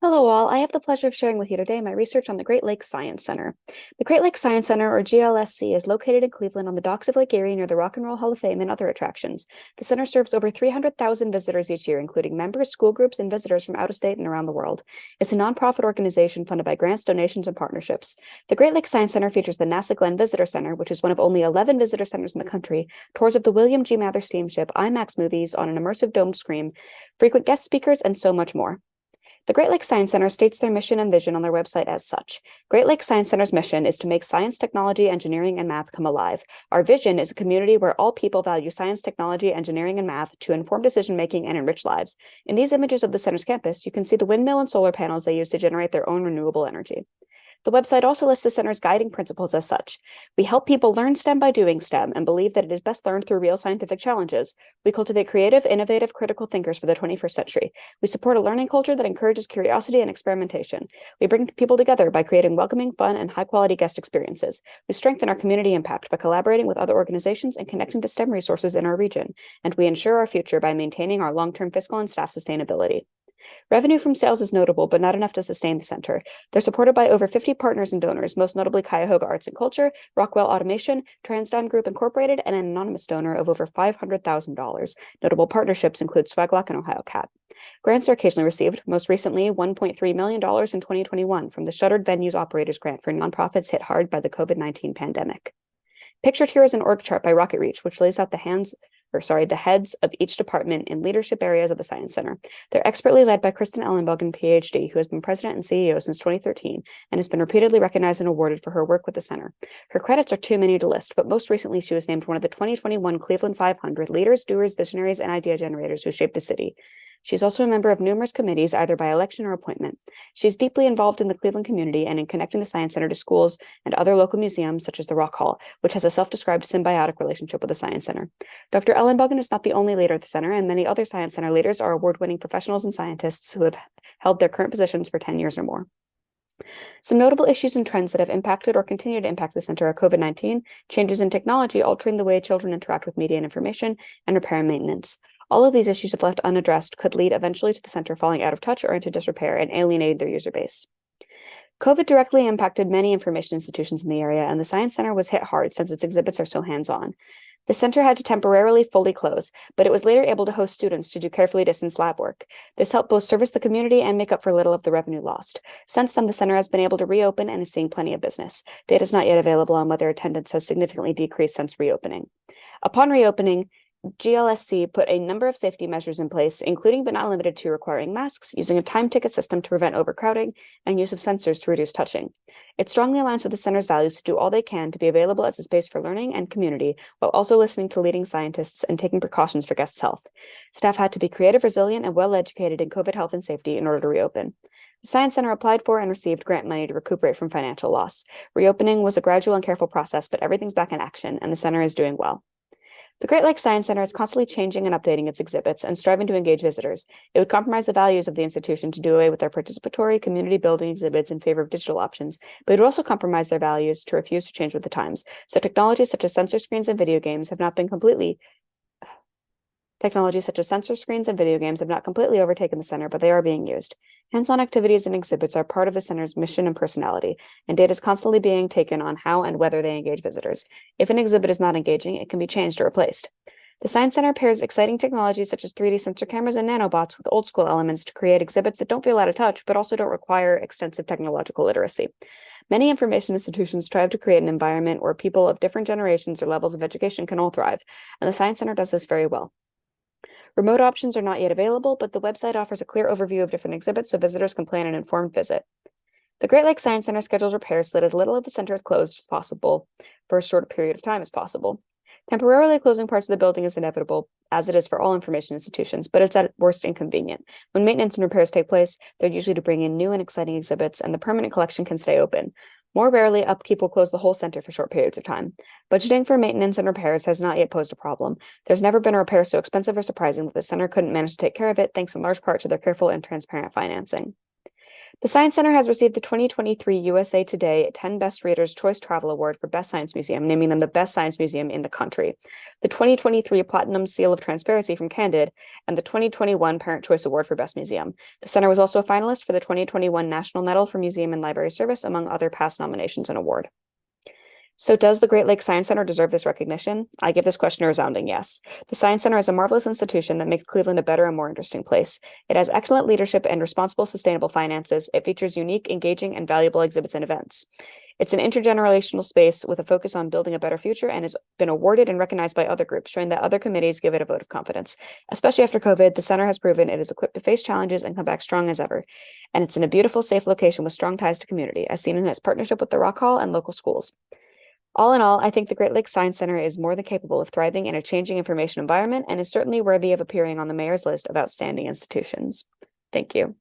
Hello, all. I have the pleasure of sharing with you today my research on the Great Lakes Science Center. The Great Lakes Science Center, or GLSC, is located in Cleveland on the docks of Lake Erie near the Rock and Roll Hall of Fame and other attractions. The center serves over 300,000 visitors each year, including members, school groups, and visitors from out of state and around the world. It's a nonprofit organization funded by grants, donations, and partnerships. The Great Lakes Science Center features the NASA Glenn Visitor Center, which is one of only 11 visitor centers in the country, tours of the William G. Mather steamship, IMAX movies on an immersive domed screen, frequent guest speakers, and so much more. The Great Lakes Science Center states their mission and vision on their website as such. Great Lakes Science Center's mission is to make science, technology, engineering, and math come alive. Our vision is a community where all people value science, technology, engineering, and math to inform decision-making and enrich lives. In these images of the center's campus, you can see the windmill and solar panels they use to generate their own renewable energy. The website also lists the center's guiding principles as such. We help people learn STEM by doing STEM and believe that it is best learned through real scientific challenges. We cultivate creative, innovative, critical thinkers for the 21st century. We support a learning culture that encourages curiosity and experimentation. We bring people together by creating welcoming, fun, and high-quality guest experiences. We strengthen our community impact by collaborating with other organizations and connecting to STEM resources in our region. And we ensure our future by maintaining our long-term fiscal and staff sustainability. Revenue from sales is notable, but not enough to sustain the center. They're supported by over 50 partners and donors, most notably Cuyahoga Arts and Culture, Rockwell Automation, TransDigm Group Incorporated, and an anonymous donor of over $500,000. Notable partnerships include Swaglock and Ohio Cat. Grants are occasionally received, most recently $1.3 million in 2021 from the Shuttered Venues Operators Grant for nonprofits hit hard by the COVID-19 pandemic. Pictured here is an org chart by Rocket Reach, which lays out the heads of each department in leadership areas of the Science Center. They're expertly led by Kristen Ellenbogen, PhD, who has been president and CEO since 2013 and has been repeatedly recognized and awarded for her work with the center. Her credits are too many to list, but most recently she was named one of the 2021 Cleveland 500 leaders, doers, visionaries, and idea generators who shaped the city. She's also a member of numerous committees, either by election or appointment. She's deeply involved in the Cleveland community and in connecting the Science Center to schools and other local museums, such as the Rock Hall, which has a self-described symbiotic relationship with the Science Center. Dr. Ellenbogen is not the only leader of the center, and many other Science Center leaders are award-winning professionals and scientists who have held their current positions for 10 years or more. Some notable issues and trends that have impacted or continue to impact the center are COVID-19, changes in technology altering the way children interact with media and information, and repair and maintenance. All of these issues, if left unaddressed, could lead eventually to the center falling out of touch or into disrepair and alienating their user base. COVID directly impacted many information institutions in the area, and the Science Center was hit hard since its exhibits are so hands-on. The center had to temporarily fully close, but it was later able to host students to do carefully distanced lab work. This helped both service the community and make up for little of the revenue lost. Since then, the center has been able to reopen and is seeing plenty of business. Data is not yet available on whether attendance has significantly decreased since reopening. Upon reopening, GLSC put a number of safety measures in place, including but not limited to requiring masks, using a time ticket system to prevent overcrowding, and use of sensors to reduce touching. It strongly aligns with the center's values to do all they can to be available as a space for learning and community, while also listening to leading scientists and taking precautions for guests' health. Staff had to be creative, resilient, and well-educated in COVID health and safety in order to reopen. The Science Center applied for and received grant money to recuperate from financial loss. Reopening was a gradual and careful process, but everything's back in action, and the center is doing well. The Great Lakes Science Center is constantly changing and updating its exhibits and striving to engage visitors. It would compromise the values of the institution to do away with their participatory, community-building exhibits in favor of digital options, but it would also compromise their values to refuse to change with the times. So technologies such as sensor screens and video games have not completely overtaken the center, but they are being used. Hands-on activities and exhibits are part of the center's mission and personality, and data is constantly being taken on how and whether they engage visitors. If an exhibit is not engaging, it can be changed or replaced. The Science Center pairs exciting technologies such as 3D sensor cameras and nanobots with old-school elements to create exhibits that don't feel out of touch, but also don't require extensive technological literacy. Many information institutions strive to create an environment where people of different generations or levels of education can all thrive, and the Science Center does this very well. Remote options are not yet available, but the website offers a clear overview of different exhibits so visitors can plan an informed visit. The Great Lakes Science Center schedules repairs so that as little of the center is closed as possible for as short a period of time as possible. Temporarily closing parts of the building is inevitable, as it is for all information institutions, but it's at worst inconvenient. When maintenance and repairs take place, they're usually to bring in new and exciting exhibits, and the permanent collection can stay open. More rarely, upkeep will close the whole center for short periods of time. Budgeting for maintenance and repairs has not yet posed a problem. There's never been a repair so expensive or surprising that the center couldn't manage to take care of it, thanks in large part to their careful and transparent financing. The Science Center has received the 2023 USA Today 10 Best Readers Choice Travel Award for Best Science Museum, naming them the best science museum in the country, the 2023 Platinum Seal of Transparency from Candid, and the 2021 Parent Choice Award for Best Museum. The center was also a finalist for the 2021 National Medal for Museum and Library Service, among other past nominations and award. So does the Great Lakes Science Center deserve this recognition? I give this question a resounding yes. The Science Center is a marvelous institution that makes Cleveland a better and more interesting place. It has excellent leadership and responsible, sustainable finances. It features unique, engaging, and valuable exhibits and events. It's an intergenerational space with a focus on building a better future and has been awarded and recognized by other groups, showing that other committees give it a vote of confidence. Especially after COVID, the center has proven it is equipped to face challenges and come back strong as ever. And it's in a beautiful, safe location with strong ties to community, as seen in its partnership with the Rock Hall and local schools. All in all, I think the Great Lakes Science Center is more than capable of thriving in a changing information environment and is certainly worthy of appearing on the mayor's list of outstanding institutions. Thank you.